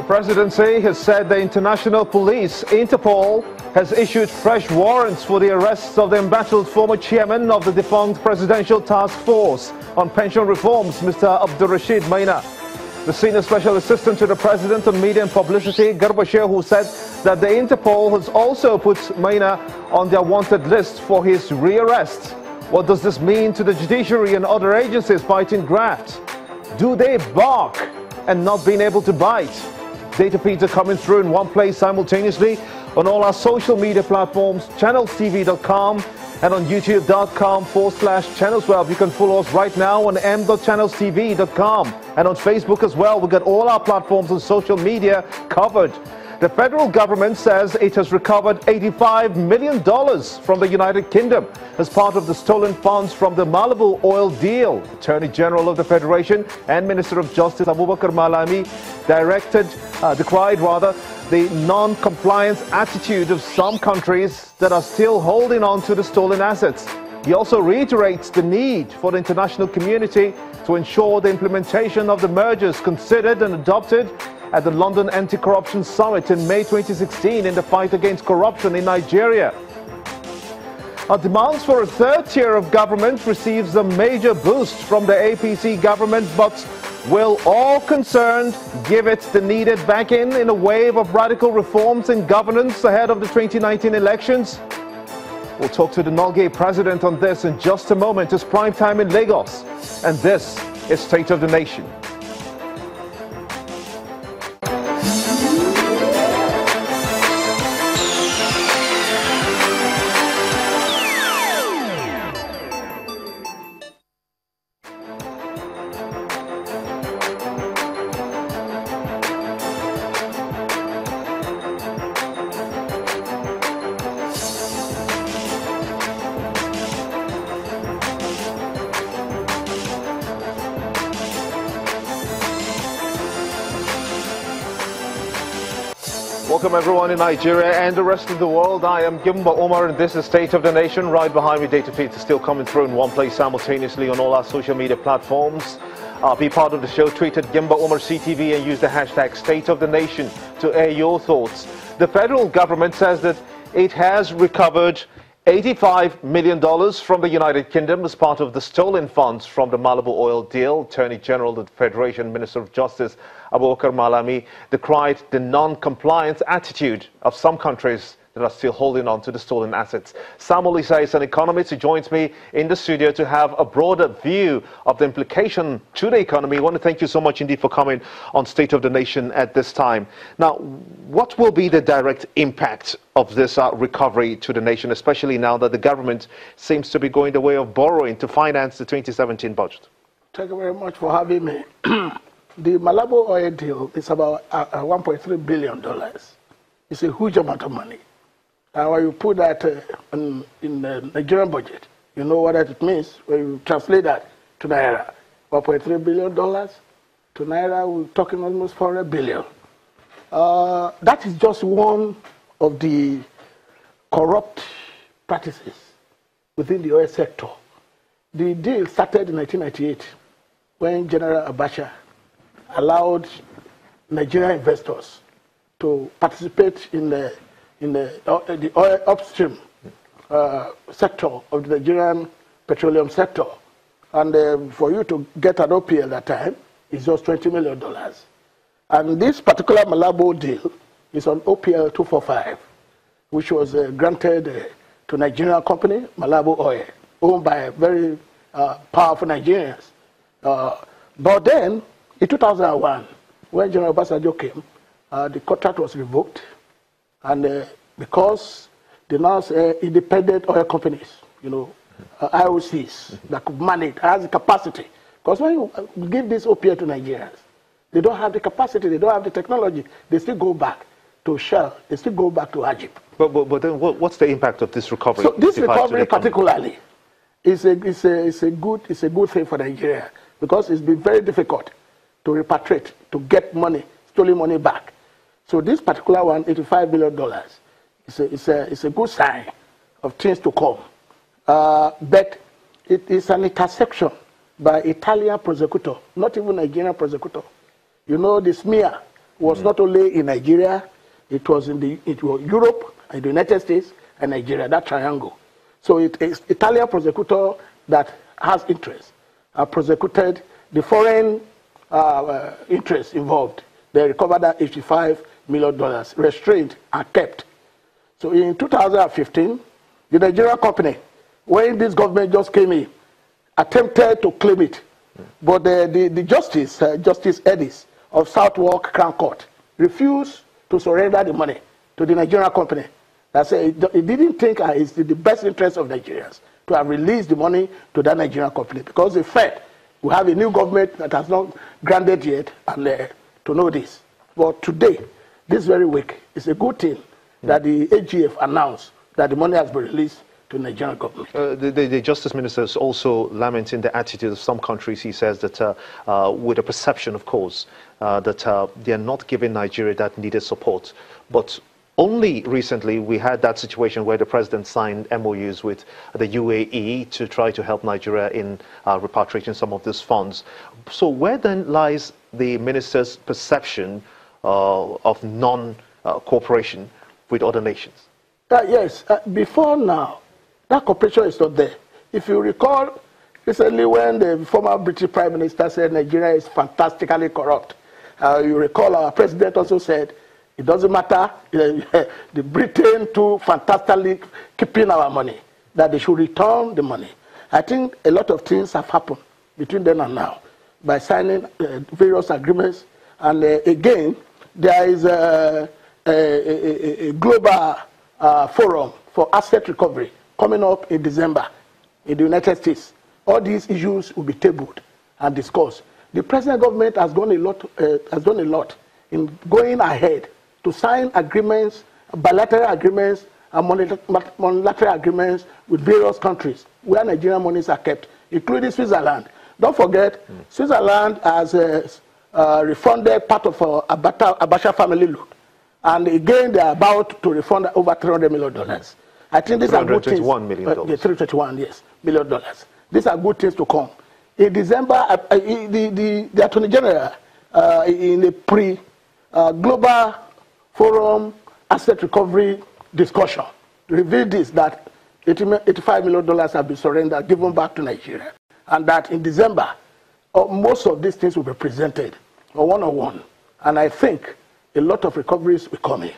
The presidency has said the international police, Interpol, has issued fresh warrants for the arrests of the embattled former chairman of the defunct Presidential Task Force on Pension Reforms, Mr. Abdurrashid Maina. The senior special assistant to the president on media and publicity, Garba Shehu, said that the Interpol has also put Maina on their wanted list for his rearrest. What does this mean to the judiciary and other agencies fighting graft? Do they bark and not being able to bite? Data feeds are coming through in one place simultaneously on all our social media platforms, channelstv.com and on youtube.com/channelswell. You can follow us right now on m.channelstv.com and on Facebook as well. We've got all our platforms and social media covered. The federal government says it has recovered $85 million from the United Kingdom as part of the stolen funds from the Malibu oil deal. Attorney General of the Federation and Minister of Justice Abubakar Malami decried the non-compliance attitude of some countries that are still holding on to the stolen assets. He also reiterates the need for the international community to ensure the implementation of the mergers considered and adopted at the London Anti-Corruption Summit in May 2016 in the fight against corruption in Nigeria. Our demands for a third tier of government receives a major boost from the APC government, but will all concerned give it the needed backing in a wave of radical reforms in governance ahead of the 2019 elections? We'll talk to the Nolgay president on this in just a moment. It's prime time in Lagos, and this is State of the Nation. Welcome everyone in Nigeria and the rest of the world. I am Gimba Omar and this is State of the Nation. Right behind me, data feeds are still coming through in one place simultaneously on all our social media platforms. Be part of the show. Tweet at Gimba Omar CTV and use the hashtag State of the Nation to air your thoughts. The federal government says that it has recovered $85 million from the United Kingdom as part of the stolen funds from the Malibu oil deal. Attorney General of the Federation, Minister of Justice Abubakar Malami decried the non-compliance attitude of some countries that are still holding on to the stolen assets. Sam Olisa is an economist who joins me in the studio to have a broader view of the implication to the economy. I want to thank you so much indeed for coming on State of the Nation at this time. Now, what will be the direct impact of this recovery to the nation, especially now that the government seems to be going the way of borrowing to finance the 2017 budget? Thank you very much for having me. The Malibu oil deal is about $1.3 billion. It's a huge amount of money. And when you put that in the Nigerian budget, you know what it means when you translate that to Naira. $1.3 billion to Naira, we're talking almost $400 billion. That is just one of the corrupt practices within the oil sector. The deal started in 1998 when General Abacha allowed Nigerian investors to participate in the oil upstream sector of the Nigerian petroleum sector. And for you to get an OPL at that time is just $20 million. And this particular Malibu deal is on OPL 245, which was granted to Nigerian company, Malibu Oil, owned by very powerful Nigerians. But then, in 2001, when General Obasanjo came, the contract was revoked, and because they now say independent oil companies, IOCs that could manage, has the capacity. Because when you give this OPL to Nigerians, they don't have the capacity, they don't have the technology. They still go back to Shell, they still go back to Ajib. But then what's the impact of this recovery? So this recovery particularly is a good thing for Nigeria, because it's been very difficult to repatriate, to get money, stolen money back. So this particular one, $85 billion, is a good sign of things to come. But it is an interception by Italian prosecutor, not even Nigerian prosecutor. You know, the smear was not only in Nigeria, it was Europe, and the United States, and Nigeria, that triangle. So it is Italian prosecutor that has interest, prosecuted the foreign interests involved. They recovered that $85 million, restrained and kept. So in 2015, the Nigerian company, when this government just came in, attempted to claim it. But the Justice Edis of Southwark Crown Court refused to surrender the money to the Nigerian company. That said, it didn't think it's the best interest of Nigerians to have released the money to that Nigerian company, because they felt we have a new government that has not granted yet, and to know this. But today, this very week, it's a good thing that the AGF announced that the money has been released to the Nigerian government. The Justice Minister is also lamenting the attitude of some countries. He says that with a perception, of course, that they are not giving Nigeria that needed support. But only recently we had that situation where the president signed MOUs with the UAE to try to help Nigeria in repatriating some of these funds. So where then lies the minister's perception of non-cooperation with other nations? Yes, before now, that cooperation is not there. If you recall, recently when the former British Prime Minister said Nigeria is fantastically corrupt, you recall our president also said, it doesn't matter, the Britain too fantastically keeping our money, that they should return the money. I think a lot of things have happened between then and now by signing various agreements. And again, there is a global forum for asset recovery coming up in December in the United States. All these issues will be tabled and discussed. The present government has done a lot in going ahead to sign agreements, bilateral agreements, and multilateral agreements with various countries where Nigerian monies are kept, including Switzerland. Don't forget, Switzerland has refunded part of Abacha family loan. And again, they are about to refund over $300 million. I think these are good things. $321 million. $321, yes, $million. These are good things to come. In December, the Attorney General, in a global forum asset recovery discussion, revealed this, that $85 million have been surrendered, given back to Nigeria. And that in December, most of these things will be presented one-on-one. And I think a lot of recoveries will come in.